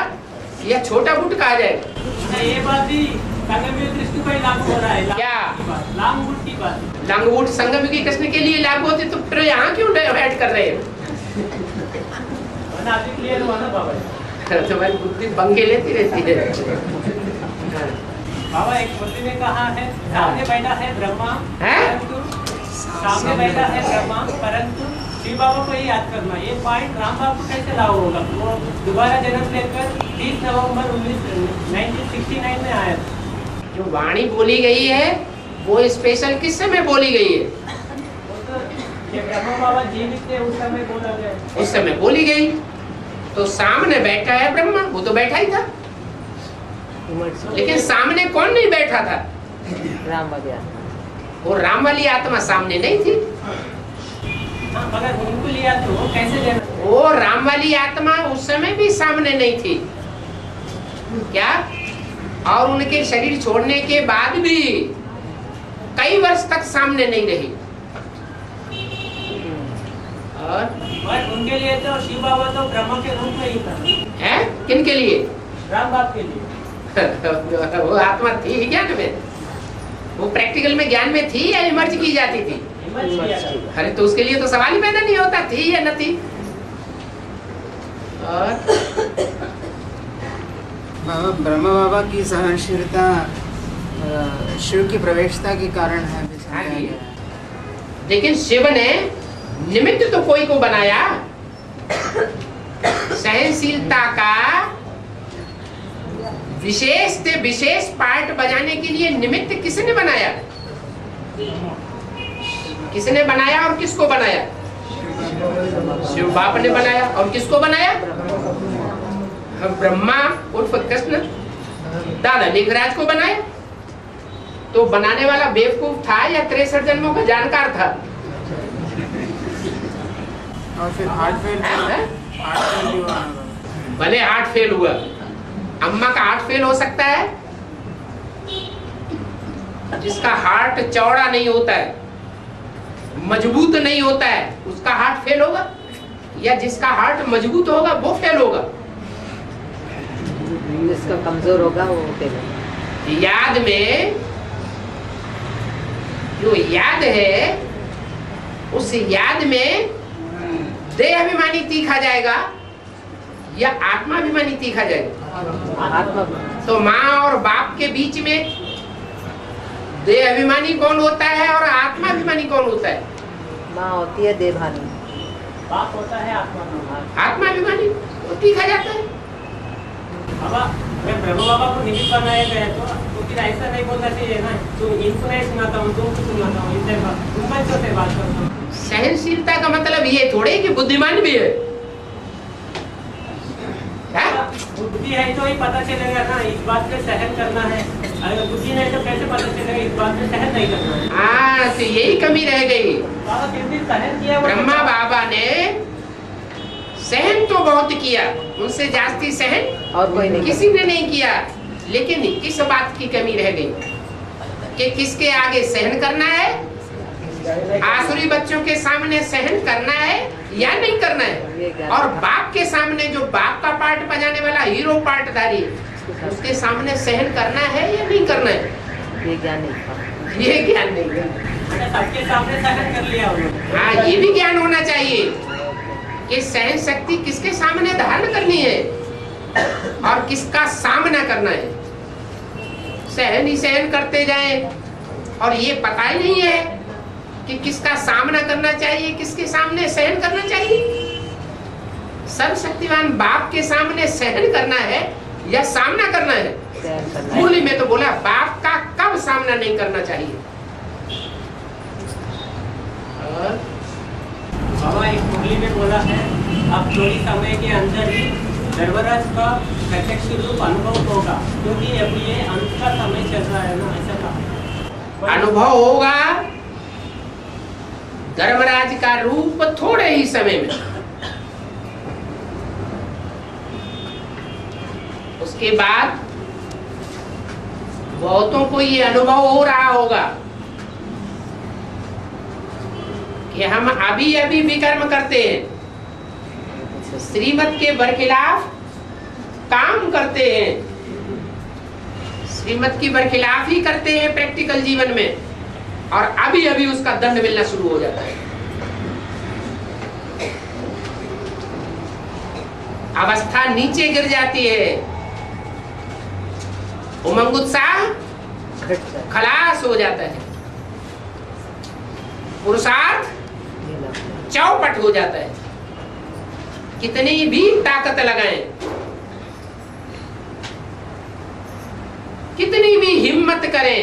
या छोटा बूट कहा जाएगा? ये बात भी संगम दृष्टि पर लागू हो रहा है। क्या? लांग बूट की बात। लॉन्ग बूट संगम की कृष्ण के लिए लागू होती, तो फिर यहाँ क्यों ऐड कर रहे हैं? क्लियर हुआ ना बाबा? तुम्हारी बुद्धि पंगे लेती रहती है। बाबा एक मुद्दे में कहा है, सामने बैठा है ब्रह्मा, है? परंतु सामने बैठा है ब्रह्मा, परंतु शिव बाबा को ही याद करना। ये पॉइंट राम बाबू को कैसे लागू होगा? वो दोबारा जन्म लेकर 30 नवंबर 1969 में आया था। जो वाणी बोली गई है वो स्पेशल किस समय बोली गई है? वो तो ये ब्रह्मा बाबा जीवित थे उस समय बोला गया। उस समय बोली गई। तो सामने बैठा है ब्रह्मा, वो तो बैठा ही था, लेकिन सामने कौन नहीं बैठा था? राम वाली आत्मा। वो राम वाली आत्मा सामने नहीं थी। मगर उनको लिया तो वो कैसे लेना? वो राम वाली आत्मा उस समय भी सामने नहीं थी क्या? और उनके शरीर छोड़ने के बाद भी कई वर्ष तक सामने नहीं रही। और उनके लिए तो शिव बाबा तो ब्रह्मा के रूप में ही था। है? किन के लिए? राम बाप के लिए। वो आत्मा थी ही ज्ञान में? वो प्रैक्टिकल में ज्ञान में थी या इमर्ज की जाती थी? अरे तो उसके लिए तो सवाल ही पैदा नहीं होता थी या न थी। और ब्रह्मा बाबा की सहनशीलता शिव की प्रवेशता के कारण है। लेकिन शिव ने निमित्त तो कोई को बनाया। सहनशीलता का विशेष से विशेष पार्ट बजाने के लिए निमित्त किसने बनाया? किसने बनाया और किसको बनाया? शिव बाप ने बनाया। और किसको बनाया? ब्रह्मा उर्फ कृष्ण दादा लिंगराज को बनाया। तो बनाने वाला बेवकूफ था या 63 जन्मों का जानकार था? और फिर हार्ट फेल हुआ। भले हार्ट फेल हुआ, अम्मा का हार्ट फेल हो सकता है? जिसका हार्ट चौड़ा नहीं होता है, मजबूत नहीं होता है, उसका हार्ट फेल होगा? या जिसका हार्ट मजबूत होगा वो फेल होगा? जिसका कमजोर होगा वो फेल होगा। याद में जो याद है, उस याद में देह अभिमानी तीखा जाएगा या आत्मा अभिमानी तीखा जाएगा? आत्मा। तो माँ और बाप के बीच में देह अभिमानी कौन होता है और आत्मा अभिमानी कौन होता है? माँ होती है देवहानी, बाप होता है आत्मा। आत्मा अभिमानी वो तीखा जाता है। बाबा अगर ब्रह्मा बाबा को निमित्त बनाया गया तो फिर ऐसा नहीं बोलना चाहिए ना, तो इनको नहीं सुनाता हूँ, तुमको सुनाता हूँ, इनसे बात करता हूँ। सहनशीलता का मतलब ये थोड़े कि बुद्धिमान भी है। बुद्धि है तो ही पता चलेगा ना इस बात पे सहन करना है। अगर बुद्धि नहीं तो कैसे पता चलेगा इस बात पे सहन नहीं करना है? हाँ, तो यही कमी रह गई। बाबा किस दिन सहन किया? ब्रह्मा बाबा ने सहन तो बहुत किया, उनसे जास्ती सहन और कोई नहीं, किसी ने नहीं किया। लेकिन किस बात की कमी रह गई कि किसके आगे सहन करना है? आसुरी बच्चों के सामने सहन करना है या नहीं करना है? और बाप के सामने जो बाप का पार्ट बजाने वाला हीरो पार्टधारी है, उसके सामने सहन करना है या नहीं करना है? ये ज्ञान नहीं था। ये ज्ञान नहीं है। सबके सामने सहन कर लिया उन्होंने। हाँ, ये भी ज्ञान होना चाहिए कि सहन शक्ति किसके सामने धारण करनी है और किसका सामना करना है। सहन ही सहन करते जाएं और ये पता ही नहीं है कि किसका सामना करना चाहिए, किसके सामने सहन करना चाहिए। सर्वशक्तिमान बाप के सामने सहन करना है या सामना करना है? मुरली में तो बोला बाप का कब सामना नहीं करना चाहिए। और बाबा एक मुरली में बोला है अब थोड़ी समय के अंदर ही धर्मराज का प्रत्यक्ष रूप अनुभव होगा, क्योंकि अभी ये अंत का समय चल रहा है ना, ऐसा कहा। अनुभव होगा धर्मराज का रूप थोड़े ही समय में, उसके बाद बहुतों को ये अनुभव हो रहा होगा कि हम अभी अभी विकर्म करते हैं, श्रीमत के बरखिलाफ काम करते हैं, श्रीमत की बरखिलाफ ही करते हैं प्रैक्टिकल जीवन में, और अभी अभी उसका दंड मिलना शुरू हो जाता है। अवस्था नीचे गिर जाती है, उमंग उत्साह खलास हो जाता है, पुरुषार्थ चौपट हो जाता है। कितनी भी ताकत लगाएं, कितनी भी हिम्मत करें,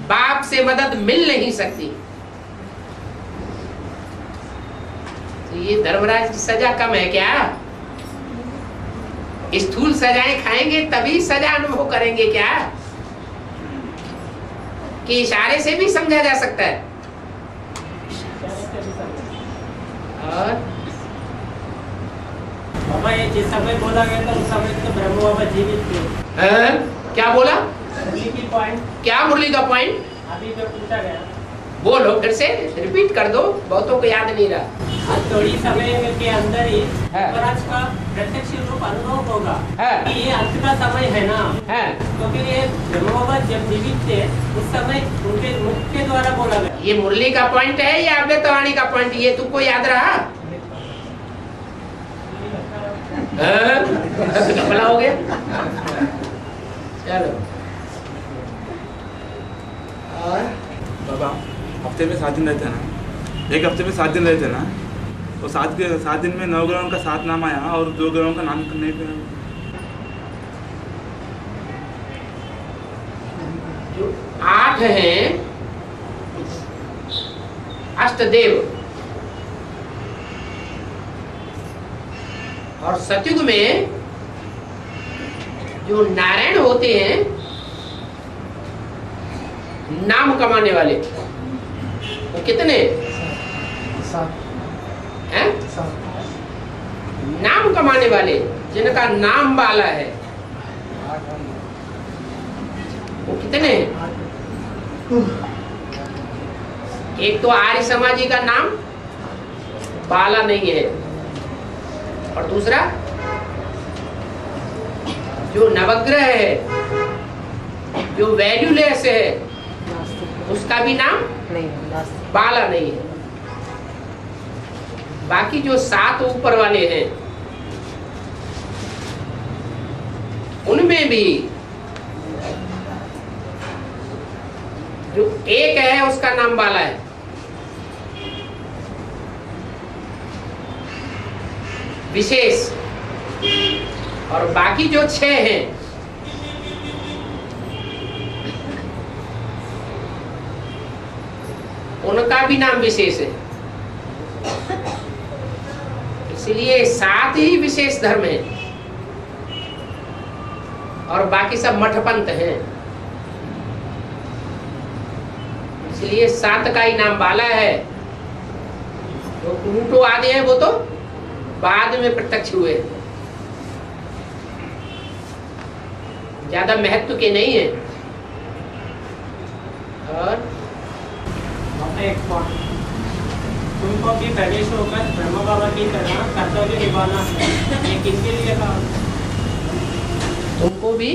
बाप से मदद मिल नहीं सकती। तो ये धर्मराज की सजा कम है क्या? स्थूल सजाएं खाएंगे तभी सजा अनुभव करेंगे क्या? कि इशारे से भी समझा जा सकता है। और बाबा ये जिस समय बोला गया था उस समय तो ब्रह्म बाबा जीवित थे। क्या बोला? मुरली की पॉइंट, क्या मुरली का पॉइंट? अभी जो पूछा गया बोलो फिर से, रिपीट कर दो, बहुतों को याद नहीं रहा। आज थोड़ी समय के अंदर ही है। धर्मराज का प्रत्यक्ष रूप अनुभव होगा। है। कि ये अंत का समय है ना, है। क्योंकि ये ब्रह्म बाबा जब जीवित थे उस समय उनके मुख के द्वारा बोला गया। ये मुरली का पॉइंट है या अव्यक्तवाणी का पॉइंट? ये तुमको याद रहा? कपड़ा हो गया। चलो और बाबा हफ्ते में 7 दिन रहते हैं ना, एक हफ्ते में 7 दिन रहते हैं ना, तो 7 दिन में 9 ग्रहों का 7 नाम आया और 2 ग्रहों का नाम नहीं पड़ा। जो 8 हैं अष्टदेव, और सतयुग में जो नारायण होते हैं नाम कमाने वाले, वो कितने हैं? नाम कमाने वाले जिनका नाम बाला है, वो कितने हैं? एक तो आर्य समाजी का नाम बाला नहीं है, और दूसरा जो नवग्रह है, जो वैल्यूलेस है, उसका भी नाम बाला नहीं है। बाकी जो 7 ऊपर वाले हैं उनमें भी जो एक है उसका नाम बाला है, विशेष, और बाकी जो 6 हैं उनका भी नाम विशेष है। इसलिए 7 ही विशेष धर्म है और बाकी सब मठपंथ हैं। इसलिए 7 का ही नाम बाला है। जो ऊंटो आदि हैं वो तो बाद में प्रत्यक्ष हुए, ज्यादा महत्व के नहीं है। और एक पॉइंट, तुमको भी प्रवेश होकर ब्रह्म बाबा की तरह कर्तव्य निभाना है। ये किसके लिए कहा? तुमको भी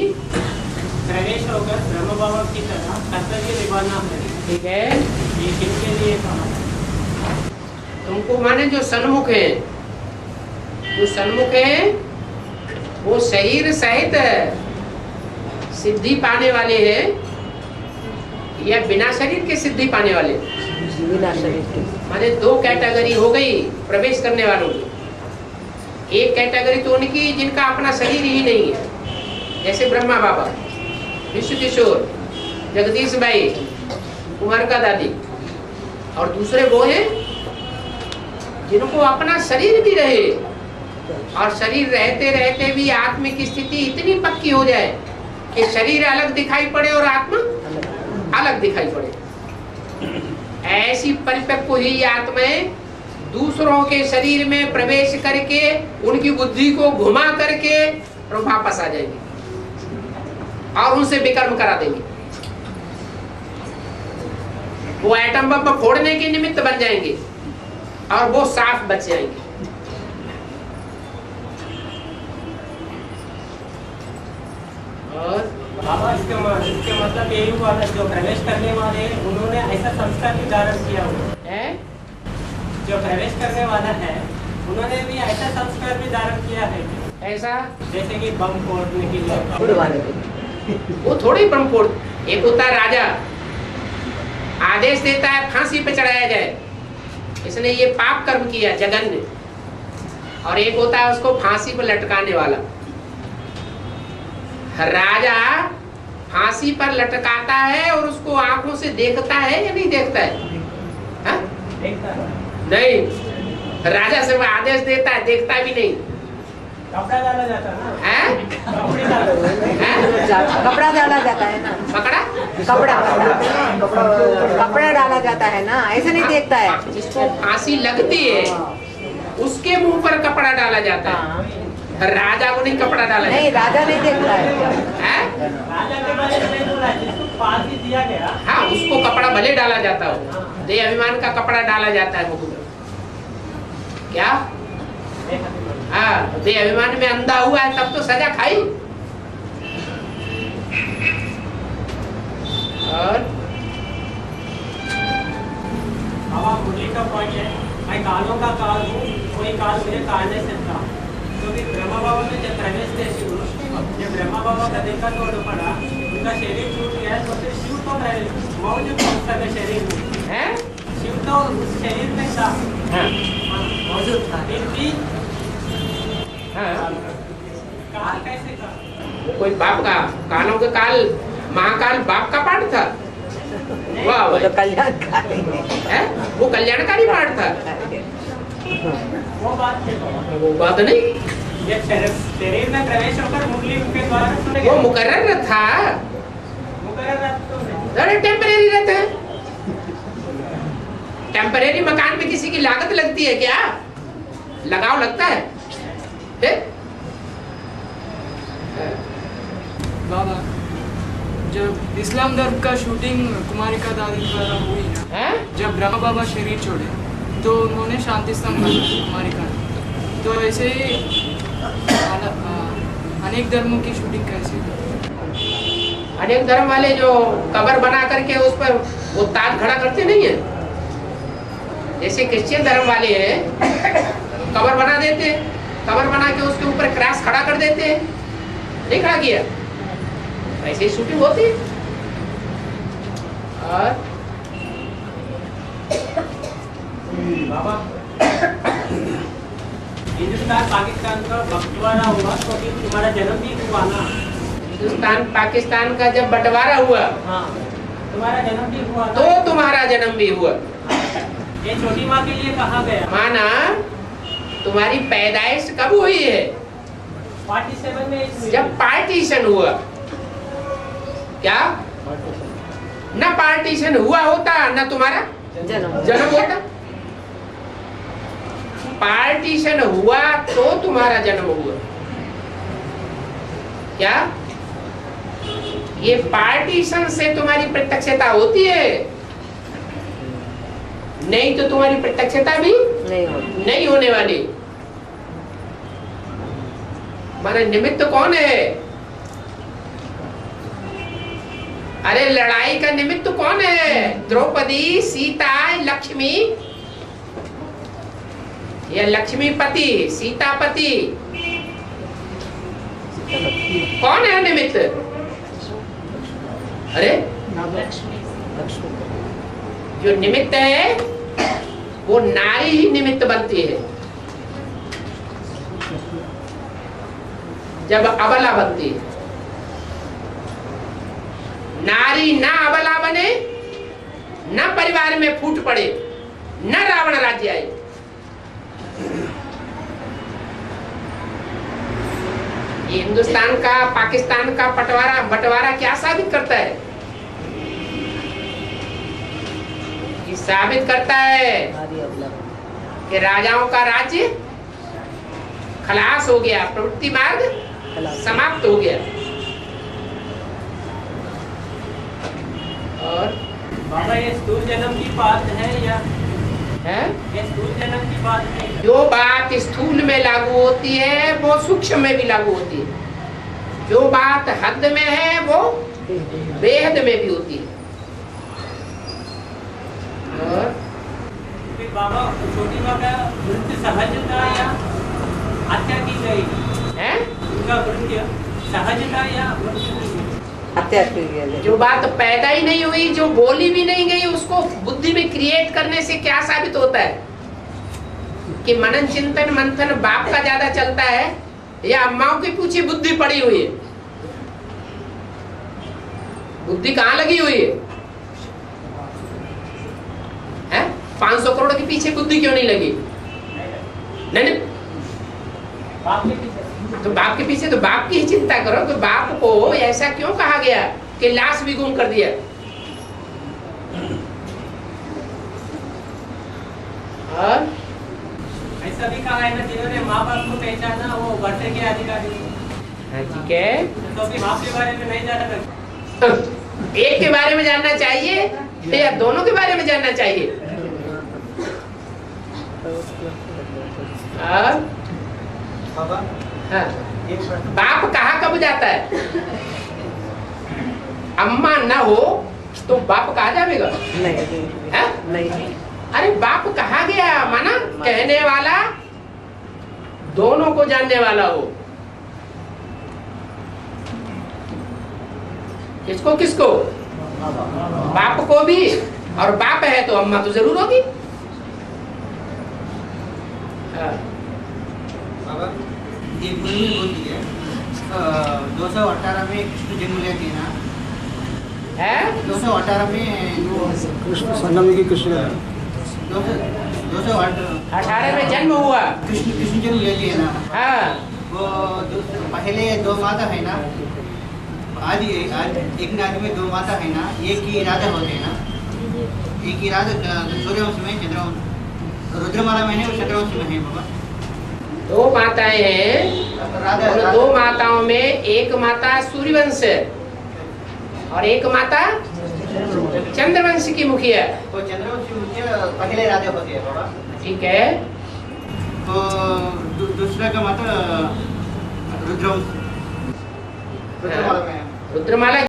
प्रवेश होकर ब्रह्म बाबा की तरह कर्तव्य निभाना है। ठीक है, ये किसके लिए कहा? तुमको माने जो सन्मुख है, जो सन्मुख है वो शरीर सहित सिद्धि पाने वाले हैं या बिना शरीर के सिद्धि पाने वाले? बिना शरीर के। माने दो कैटेगरी हो गई प्रवेश करने वालों की। एक कैटेगरी तो उनकी जिनका अपना शरीर ही नहीं है, जैसे ब्रह्मा बाबा, विश्व किशोर, जगदीश भाई, कुमार का दादी। और दूसरे वो हैं जिनको अपना शरीर भी रहे और शरीर रहते रहते भी आत्मिक स्थिति इतनी पक्की हो जाए कि शरीर अलग दिखाई पड़े और आत्मा अलग दिखाई पड़े। ऐसी परिपक्व हुई आत्माएं दूसरों के शरीर में प्रवेश करके उनकी बुद्धि को घुमा करके और वापस आ जाएंगे और उनसे विकर्म करा देंगे। वो एटम बम फोड़ने के निमित्त बन जाएंगे और वो साफ बच जाएंगे। और बाबा इसके मतलब यही हुआ ना, जो प्रवेश करने वाले हैं उन्होंने ऐसा संस्कार भी धारण किया हुआ है, जो प्रवेश करने वाला है उन्होंने भी ऐसा संस्कार भी धारण किया है, ऐसा जैसे कि बम फोड़ने के लिए। उड़वाने के। वो थोड़ी बम फोड़। एक होता है राजा, आदेश देता है फांसी पे चढ़ाया जाए, इसने ये पाप कर्म किया जघन्य। और एक होता है उसको फांसी पर लटकाने वाला। राजा फांसी पर लटकाता है और उसको आंखों से देखता है या नहीं देखता है? हा? देखता है। नहीं, राजा सिर्फ आदेश देता है, देखता भी नहीं। कपड़ा डाला जाता है ना? हैं? कपड़े डाला कपड़ा डाला जाता है ना। पकड़ा? कपड़ा डाला जाता है ना, ऐसे नहीं देखता है। जिसको फांसी लगती है उसके मुंह पर कपड़ा डाला जाता है, राजा को नहीं कपड़ा डाला जाता। नहीं, राजा नहीं देखता है। हैं? राजा के बारे में नहीं बोला, जिसको फांसी दिया गया। हाँ, उसको कपड़ा भले डाला जाता हो, देह अभिमान का कपड़ा डाला जाता है मुकुट। क्या? हाँ, देह अभिमान में अंधा हुआ है तब तो सजा खाई। और अब मुझे का पॉइंट है, मैं कालों का काल हूँ, कोई काल मुझे काटने से था। क्योंकि ब्रह्मा बाबा में जब प्रवेश थे शिव, जब ब्रह्मा बाबा का देखा तो पड़ा, उनका शरीर छूट गया, तो फिर शिव तो मौजूद था शरीर में। है? शिव तो उस शरीर में था, हाँ, मौजूद था। फिर भी हाँ। काल कैसे था? वो कोई बाप का, कालों के काल, महाकाल बाप का पाठ था। वाह वो भाई। तो कल्याणकारी है? वो कल्याणकारी पाठ था। वो बात है। वो बात नहीं, ये शरीर में प्रवेश होकर मुरली के द्वारा सुने वो गए। मुकर्रर था। मुकर्रर रहते तो नहीं। अरे टेम्परेरी रहते हैं। टेम्परेरी मकान में किसी की लागत लगती है क्या? लगाव लगता है? बाबा, जब इस्लाम धर्म का शूटिंग कुमारिका दादी द्वारा हुई ना, हैं? जब ब्रह्मा बाबा शरीर छोड़े तो उन्होंने शांति स्तंभ बनाया कुमारिका ने। तो ऐसे ही अनेक धर्मों की शूटिंग कैसे हुई? अनेक धर्म वाले जो कबर बना करके उस पर वो ताज खड़ा करते नहीं है, जैसे क्रिश्चियन धर्म वाले हैं, कबर बना देते हैं, कबर बना के उसके ऊपर क्रॉस खड़ा कर देते हैं। नहीं खड़ा किया, ऐसे ही शूटिंग होती है। और बाबा, हिंदुस्तान पाकिस्तान का बंटवारा हुआ तो फिर तुम्हारा जन्म भी हुआ ना? हिंदुस्तान पाकिस्तान का जब बंटवारा हुआ हाँ, तुम्हारा जन्म भी हुआ तो ना? तुम्हारा जन्म भी हुआ। ये छोटी माँ के लिए कहा गया। माना तुम्हारी पैदाइश कब हुई है? 47 में हुई। जब पार्टीशन हुआ। क्या? न पार्टीशन हुआ होता न तुम्हारा जन्म। जन्म होता। पार्टीशन हुआ तो तुम्हारा जन्म हुआ। क्या? ये पार्टीशन से तुम्हारी प्रत्यक्षता होती है, नहीं तो तुम्हारी प्रत्यक्षता भी नहीं होती। नहीं होने वाली। माने निमित्त कौन है? अरे लड़ाई का निमित्त कौन है? द्रौपदी, सीता, लक्ष्मी या लक्ष्मीपति, सीतापति? कौन है निमित्त? अरे जो निमित्त है वो नारी ही निमित्त बनती है जब अबला बनती है। नारी ना अबला बने, न परिवार में फूट पड़े, न रावण राज्य आए। ये हिंदुस्तान का पाकिस्तान का बंटवारा क्या साबित करता है? ये साबित करता है कि राजाओं का राज्य खलास हो गया, प्रवृत्ति मार्ग समाप्त हो गया। और बाबा ये स्थूल जन्म की बात है या है? ये स्थूल जन्म की बात है? जो बात स्थूल में लागू होती है वो सूक्ष्म में भी लागू होती है। जो बात हद में है वो बेहद में भी होती है। और फिर बाबा छोटी माँ का मृत्यु सहज था या हत्या की गई? है? उनका मृत्यु सहज था या मृत्यु की गई? हत्या की गई। जो बात पैदा ही नहीं हुई, जो बोली भी नहीं गई, उसको बुद्धि में क्रिएट करने से क्या साबित होता है? कि मनन चिंतन मंथन बाप का ज्यादा चलता है या अम्माओं के पीछे बुद्धि पड़ी हुई है? बुद्धि कहाँ लगी हुई है? 500 करोड़ के पीछे बुद्धि क्यों नहीं लगी? नहीं, बाप के पीछे तो बाप के पीछे तो बाप की ही चिंता करो। तो बाप को ऐसा क्यों कहा गया कि लाश भी गुम कर दिया? और ऐसा भी कहा है ना, जिन्होंने माँ बाप को पहचाना वो बढ़ते के अधिकारी। ठीक है, तो अभी बाप के बारे में नहीं जाना था। एक के बारे में जानना चाहिए या दोनों के बारे में जानना चाहिए? और बाबा हाँ, एक प्रश्न। बाप कहाँ कब जाता है? अम्मा ना हो तो बाप कहाँ जाएगा? है? नहीं। अरे बाप कहाँ गया? माना कहने वाला दोनों को जानने वाला हो। किसको किसको? बाप को भी, और बाप है तो अम्मा तो जरूर होगी। हाँ। बाबा एक गुरु ने बोल दिया 218 में कृष्ण जन्म लेते हैं ना, है? 218 में कृष्ण संगम की कृष्ण 18 में जन्म हुआ। कृष्ण जन्म लेते हैं ना, हाँ, वो पहले 2 माता है ना, आज एक राज्य में 2 माता है ना, एक ही राजा होते हैं ना, एक ही राजा सूर्यवंश में, चंद्रवंश, रुद्रमाला में है और चंद्रवंश में है बाबा। 2 माताएं हैं। उन 2 माताओं में एक माता सूर्यवंश है और एक माता चंद्रवंश की मुखिया। तो चंद्रवंश की मुखिया पहले राजा होते हैं बाबा। ठीक है। तो दूसरा का माता रुद्रवंश, रुद्रमाला में है। रुद्रमाला